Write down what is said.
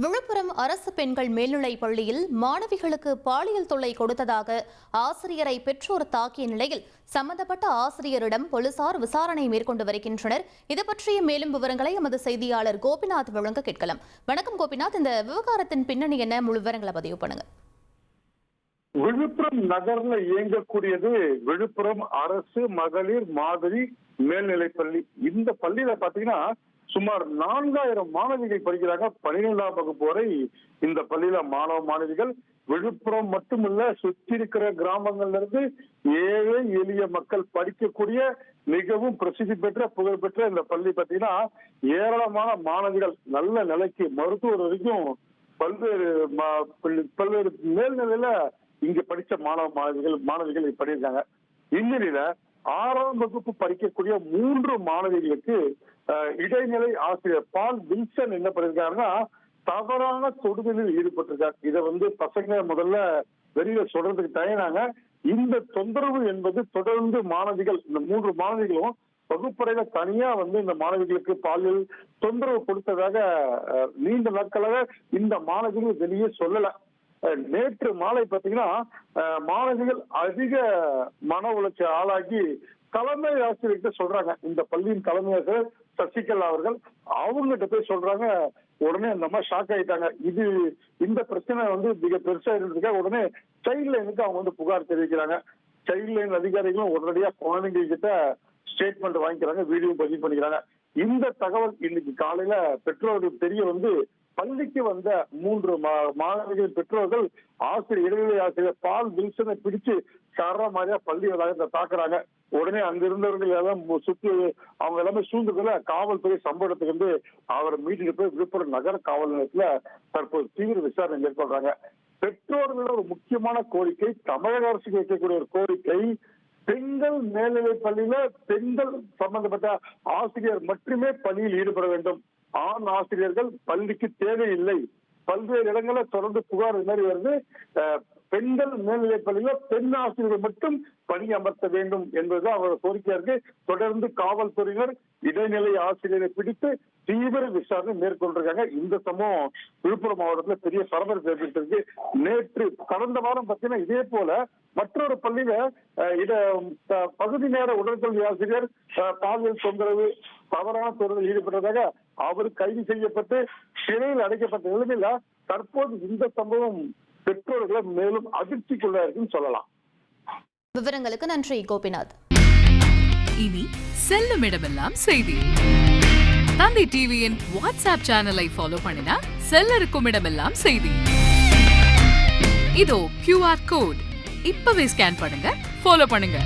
விழுப்புரம் அரசு பெண்கள் மேல்நிலைப் பள்ளியில் மாணவிகளுக்கு பாலியல் தொல்லை கொடுத்ததாக ஆசிரியரை பெற்றோர் தாக்கிய நிலையில் சம்பந்தப்பட்ட ஆசிரியரிடம் போலீசார் விசாரணை மேற்கொண்டு வருகின்றனர். இது பற்றிய மேலும் விவரங்களை எமது செய்தியாளர் கோபிநாத் வழங்க கேட்கலாம். வணக்கம் கோபிநாத், இந்த விவகாரத்தின் பின்னணி என்ன, முழு விவரங்களை பதிவு பண்ணுங்க. விழுப்புரம் நகர்ல இயங்கக்கூடியது விழுப்புரம் அரசு மகளிர் மாதிரி மேல்நிலைப் பள்ளி. இந்த பள்ளியில பாத்தீங்கன்னா சுமார் 4000 மாணவிகள் படிக்கிறாங்க. 12ஆம் வகுப்பு வரை இந்த பள்ளியில மாணவ மாணவிகள். விழுப்புரம் மட்டுமல்ல, சுற்றி இருக்கிற கிராமங்கள்ல இருந்து ஏழை எளிய மக்கள் படிக்கக்கூடிய மிகவும் பிரசித்தி பெற்ற புகழ்பெற்ற இந்த பள்ளி பாத்தீங்கன்னா ஏராளமான மாணவிகள் நல்ல நிலைக்கு மருத்துவர் வரைக்கும் பல்வேறு மேல்நிலையில இங்க படிச்ச மாணவிகள் படியிருக்காங்க. இந்நிலையில 6ஆம் வகுப்பு படிக்கக்கூடிய 3 மாணவிகளுக்கு இடைநிலை ஆசிரியர் பால் வில்சன் என்ன பண்ணிருக்காருன்னா தவறான தொடுதலில் ஈடுபட்டிருக்காரு. இதை பசங்க முதல்ல வெளியில சொல்றதுக்கு தயனாங்க. இந்த தொந்தரவு என்பது தொடர்ந்து மாணவிகள், இந்த 3 மாணவிகளும் வகுப்பறையில தனியா இந்த மாணவிகளுக்கு பாலியல் தொந்தரவு கொடுத்ததாக நீண்ட நாட்களாக இந்த மாணவிகள் வெளியே சொல்லல. நேற்று மாலை பாத்தீங்கன்னா மாணவிகள் அதிக மன உளைச்சல் ஆளாகி தலைமை ஆசிரியர்கிட்ட சொல்றாங்க. இந்த பள்ளியின் தலைமை ஆசிரியர் சசிகலா அவர்கள் அவங்ககிட்ட போய் சொல்றாங்க. உடனே அந்த அம்மா ஷாக் ஆயிட்டாங்க. இந்த பிரச்சனை மிக பெருசா இருந்ததுக்காக உடனே சைல்ட் லைனுக்கு அவங்க புகார் தெரிவிக்கிறாங்க. சைல்ட் லைன் அதிகாரிகளும் உடனடியா குழந்தைங்க கிட்ட ஸ்டேட்மெண்ட் வாங்கிக்கிறாங்க, வீடியோ பதிவு பண்ணிக்கிறாங்க. இந்த தகவல் இன்னைக்கு காலையில பெற்றோர்கள் தெரிய பள்ளிக்கு வந்த 3 மாணவிகளின் பெற்றோர்கள் இடைநிலை ஆசிரியர் பால் வில்சனை பிடிச்சு சர மாதிரியா பள்ளி வளாகத்தை தாக்குறாங்க. உடனே அங்க இருந்தவர்கள் எல்லாம் சுற்றி அவங்க எல்லாமே சூழ்ந்துக்கல காவல்துறை சம்பவத்துக்கு அவரை மீட்டிட்டு போய் விழுப்புரம் நகர காவல் நிலையத்துல தற்போது தீவிர விசாரணை மேற்கொள்றாங்க. பெற்றோர்களோட ஒரு முக்கியமான கோரிக்கை, தமிழக அரசுக்கு வைக்கக்கூடிய ஒரு கோரிக்கை, பெண்கள் மேல்நிலை பள்ளியில பெண்கள் சம்பந்தப்பட்ட ஆசிரியர் மட்டுமே பணியில் ஈடுபட வேண்டும். ஆண் ஆசிரியர்கள் பள்ளிக்கு தேவையில்லை. பல்வேறு இடங்களில் தொடர்ந்து புகார் இது மாதிரி வருது. பெண்கள் மேல்நிலை பள்ளியில பெண் ஆசிரியர்கள் மட்டும் பணி அமர்த்த வேண்டும் என்பதுதான் அவரோட கோரிக்கையா இருக்கு. தொடர்ந்து காவல்துறையினர் இடைநிலை ஆசிரியரை பிடித்து தீவிர விசாரணை மேற்கொண்டிருக்காங்க. இந்த சம்பவம் விழுப்புரம் மாவட்டத்துல பெரிய பரபரப்பு ஏற்பட்டிருக்கு. நேற்று கடந்த வாரம் பார்த்தீங்கன்னா இதே போல மற்றொரு பள்ளியில பகுதி நேர உடற்கல்வி ஆசிரியர் பாலியல் தொந்தரவு தவறான தொழிலில் ஈடுபட்டதாக அவர் கைது செய்யப்பட்டு சிறையில் அடைக்கப்பட்ட நிலையில தற்போது இந்த சம்பவம் பெற்றோர்களை மேலும் அதிர்ச்சிக்குள்ள இருக்குன்னு சொல்லலாம். விவரங்களுக்கு நன்றி கோபிநாத். இனி செல்லும் இடமெல்லாம் செய்தி. தந்தை டிவியின் வாட்ஸ்அப் சேனலை ஃபாலோ பண்ணினா செல்ல இருக்கும் இடமெல்லாம் செய்தி. இதோ QR கோட் இப்பவே ஸ்கேன் பண்ணுங்க, ஃபாலோ பண்ணுங்க.